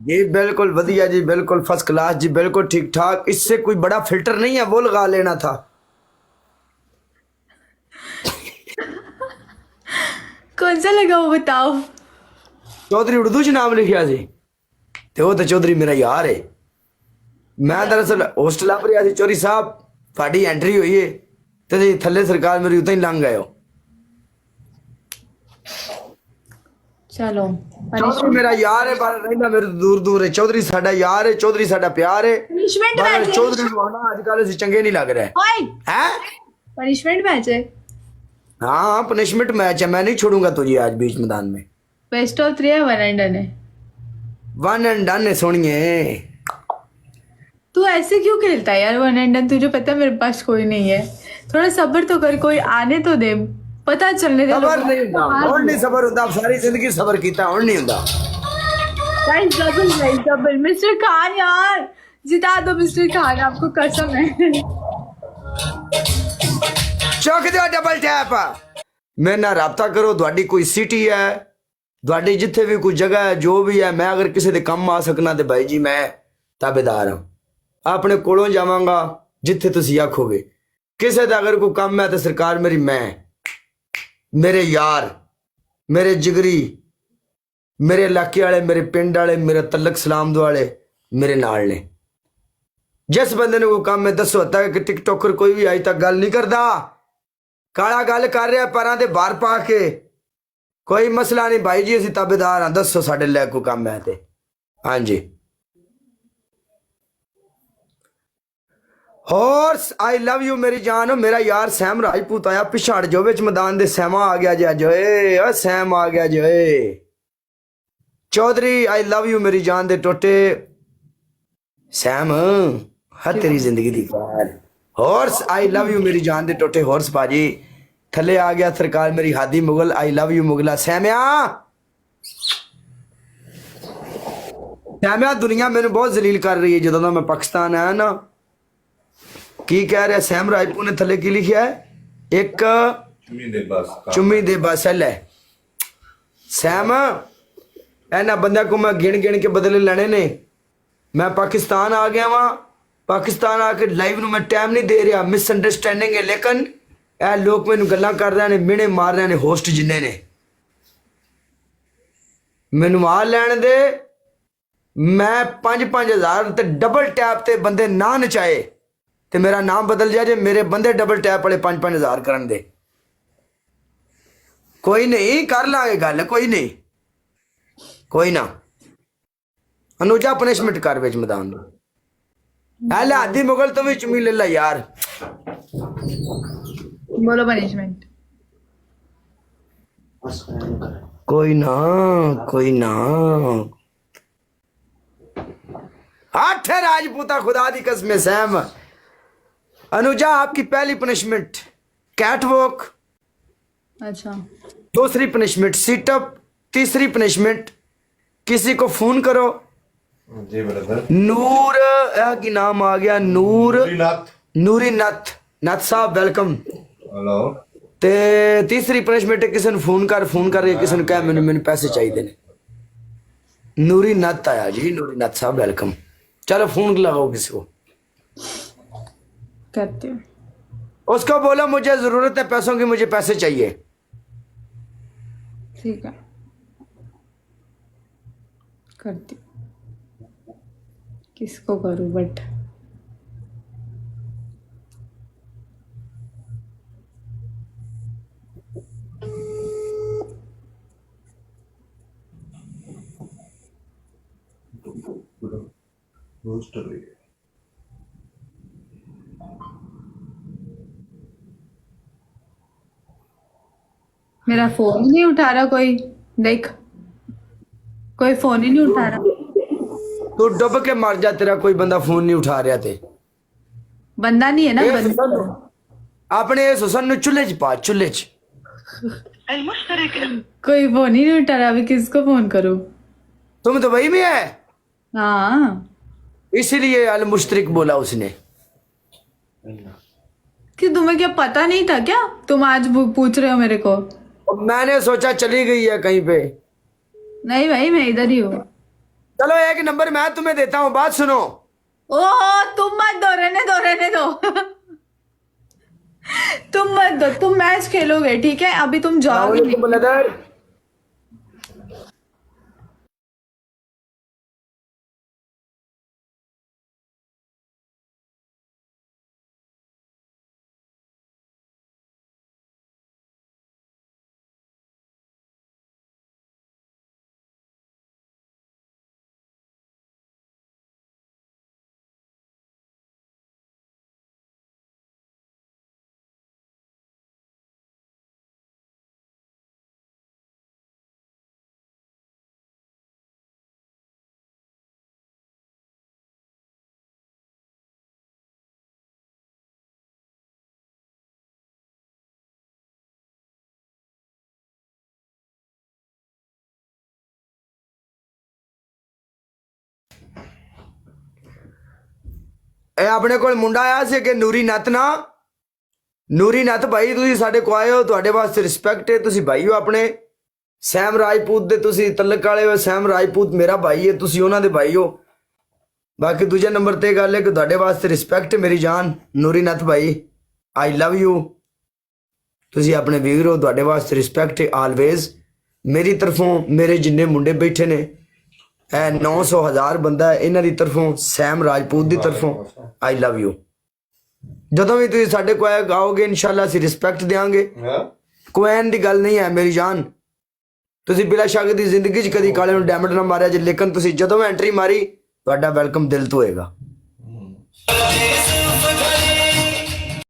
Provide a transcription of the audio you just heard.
जी बिल्कुल वधिया जी, बिल्कुल फर्स्ट क्लास जी, बिल्कुल ठीक ठाक। इससे कोई बड़ा फिल्टर नहीं है, वो लगा लेना था। कौन सा लगा वो बताओ। चौधरी उर्दू च नाम लिखिया जी, ते वो तो चौधरी मेरा यार है। मैं दरअसल होस्टल आप रहा चौधरी साहब, थोड़ी एंट्री हुई है तो जी थले सरकार मेरी उतना ही लंघ गए हो। चलो चौधरी पनिशमेंट मेरा यार है, पर रहना मेरे तो दूर दूर है। चौधरी साडा यार है, चौधरी साडा प्यार है। पनिशमेंट पर मैच है। चौधरी को आना आजकल ऐसे चंगे नहीं लग रहा ओए है हैं? पनिशमेंट मैच है। हाँ पनिशमेंट मैच है, मैं नहीं छोड़ूंगा तुझे आज बीच मैदान में। बेस्ट ऑफ 3 है, 1 एंड डन है। वन एंड डन है सोनिए। तू ऐसे क्यों खेलता है यार 1 एंड डन? तुझे पता है मेरे पास कोई नहीं है। थोड़ा सब्र तो कर, कोई आने तो दे, पता चलने दे सबर लोगों नहीं को। होता और नहीं सबर होता, सारी जिंदगी सबर किया और नहीं होता। गाइस डबल मिस्टर खान यार, जिता दो मिस्टर खान, आपको कसम है। चौक दो डबल टैप। मेरे ना राबता करो, थोड़ी कोई सिटी है, थोड़ी जिथे भी कोई जगह है, जो भी है, मैं अगर किसी के कम आ सकना तो भाई जी मैं ताबेदार हाँ। अपने कोलों जावांगा जिथे तुसी आखोगे। किसी का अगर कोई कम है तो सरकार मेरी, मैं मेरे यार, मेरे जिगरी, मेरे इलाके वाले, मेरे पिंड वाले, मेरे तलक सलाम वाले मेरे नाल ने। जिस बंदे ने कोई काम है दसो होता है कि टिकटॉकर कोई भी अज तक गल नहीं करता, काला गल कर रहा पैरों के बाहर पा के। कोई मसला नहीं भाई जी, असं ताबेदार हाँ, दसो साढ़े लै कोई काम है तो। हाँ जी। हॉर्स आई लव यू मेरी जान, मेरा यार सैम राजपूत आया पिछाड़ जो बिच मैदान दे। सैमा आ गया जी अज, ओए सैम आ गया जी ओए। चौधरी आई लव यू मेरी जान दे टोटे। सैम हर तेरी जिंदगी दी कार। हॉर्स आई लव यू मेरी जान दे टोटे। हॉर्स बाजी थले आ गया सरकार मेरी। Hadi Mughal I love you मुगला। सैम्या सैम्या दुनिया मैंने बहुत जलील कर रही है जो मैं पाकिस्तान आया ना। की कह रहा सैम राजपूत ने थले की लिखा है? एक चुम्मी दे बस है। सैम एना बंद को मैं गिन गिन के बदले लेने ने। मैं पाकिस्तान आ गया वहां, पाकिस्तान आके लाइव में टाइम नहीं दे रहा, मिसअंडरस्टैंडिंग है। लेकिन ए लोग मैनू गल्लां कर रहे ने, मिहने मार रहे ने, होस्ट जिन्ने ने। मैनू आ लैन दे। मैं 5-5 हज़ार ते डबल टैप ते बंदे ना नचाए ते मेरा नाम बदल जाए जे मेरे बंदे डबल टैप वाले 5-5 हज़ार करन दे। कोई नहीं, कर लांगे गल, कोई नहीं, कोई ना। अनुजा पनिशमेंट कर बेच मैदान में। ले आदि मुगल तो भी चुमी ले ला यार। बोलो पनिशमेंट। कोई ना, कोई ना। आठ है राजपूता खुदा दी कसम सैम। अनुजा आपकी पहली पनिशमेंट कैट वॉक, अच्छा दूसरी पनिशमेंट सीटअप, तीसरी पनिशमेंट किसी को फोन करो। जी ब्रदर। नूर की नाम आ गया, नूर नूरी नथ नथ साहब वेलकम। हेलो। ते तीसरी पनिशमेंट है किसी ने फोन कर किसी ने कहा मैंने पैसे चाहिए ने। नूरी नथ आया जी, नूरी नथ साहब वेलकम। चलो फोन लगाओ किसी को, करती हूँ। उसको बोलो मुझे जरूरत है पैसों की, मुझे पैसे चाहिए। ठीक है करती हूँ। किसको करूँ बट मेरा फोन ही नहीं उठा रहा कोई। देख कोई फोन ही नहीं उठा रहा। तू डुब के मर जा, तेरा कोई बंदा फोन नहीं उठा रहा थे। बंदा नहीं है ना, ए बंदा। सुसन, अपने इस हुसन नु चूल्हे च पा, चूल्हे च। कोई फोन ही नहीं उठा रहा, अभी किसको फोन करूँ? तुम दुबई में है हाँ इसीलिए अल मुश्तरिक बोला उसने। कि तुम्हें क्या पता नहीं था क्या? तुम आज पूछ रहे हो मेरे को? मैंने सोचा चली गई है कहीं पे। नहीं भाई मैं इधर ही हूँ। चलो एक नंबर मैं तुम्हें देता हूँ, बात सुनो। ओहो तुम मत दो, रहने दो तुम मत दो, तुम मैच खेलोगे ठीक है, अभी तुम जाओगे नहीं। ब्रदर ਇਹ ਆਪਣੇ ਕੋਲ ਮੁੰਡਾ ਆਇਆ ਸੀ ਕਿ ਨੂਰੀ ਨੱਤ ਨਾ, ਨੂਰੀ ਨੱਤ ਭਾਈ ਤੁਸੀਂ ਸਾਡੇ ਕੋ ਆਏ ਹੋ, ਤੁਹਾਡੇ ਵਾਸਤੇ ਰਿਸਪੈਕਟ ਹੈ, ਤੁਸੀਂ ਭਾਈ ਹੋ ਆਪਣੇ। ਸੈਮ ਰਾਜਪੂਤ ਦੇ ਤੁਸੀਂ ਤਲਕ ਵਾਲੇ ਹੋ, ਸੈਮ ਰਾਜਪੂਤ ਮੇਰਾ ਭਾਈ ਹੈ, ਤੁਸੀਂ ਉਹਨਾਂ ਦੇ ਭਾਈ ਹੋ। ਬਾਕੀ ਦੂਜੇ ਨੰਬਰ ਤੇ ਗੱਲ ਹੈ ਕਿ ਤੁਹਾਡੇ ਵਾਸਤੇ ਰਿਸਪੈਕਟ ਹੈ ਮੇਰੀ ਜਾਨ ਨੂਰੀ ਨੱਤ ਭਾਈ, ਆਈ ਲਵ ਯੂ। ਤੁਸੀਂ ਆਪਣੇ ਵੀਰ ਹੋ, ਤੁਹਾਡੇ ਵਾਸਤੇ ਰਿਸਪੈਕਟ ਹੈ ਆਲਵੇਜ਼ ਮੇਰੀ ਤਰਫੋਂ। ਮੇਰੇ ਜਿੰਨੇ ਮੁੰਡੇ ਬੈਠੇ ਨੇ ਇਹ 900,000 ਬੰਦਾ ਹੈ, ਇਹਨਾਂ ਦੀ ਤਰਫੋਂ, ਸੈਮ ਰਾਜਪੂਤ ਦੀ ਤਰਫੋਂ ਆਈ ਲਵ ਯੂ। ਜਦੋਂ ਵੀ ਤੁਸੀਂ ਸਾਡੇ ਕੋਲ ਆਓਗੇ ਇਨਸ਼ਾਅੱਲਾ ਅਸੀਂ ਰਿਸਪੈਕਟ ਦੇਵਾਂਗੇ। हाँ ਕੋਇਨ ਦੀ ਗੱਲ ਨਹੀਂ ਹੈ ਮੇਰੀ ਜਾਨ। ਤੁਸੀਂ ਬਿਲਾ ਸ਼ੱਕ ਦੀ ਜ਼ਿੰਦਗੀ 'ਚ ਕਦੀ ਕਾਲੇ ਨੂੰ ਡੈਮੇਜ ਨਾ ਮਾਰਿਆ ਜੇ, ਲੇਕਿਨ ਤੁਸੀਂ ਜਦੋਂ ਐਂਟਰੀ ਮਾਰੀ ਤੁਹਾਡਾ ਵੈਲਕਮ ਦਿਲ ਤੋਂ ਹੋਏਗਾ।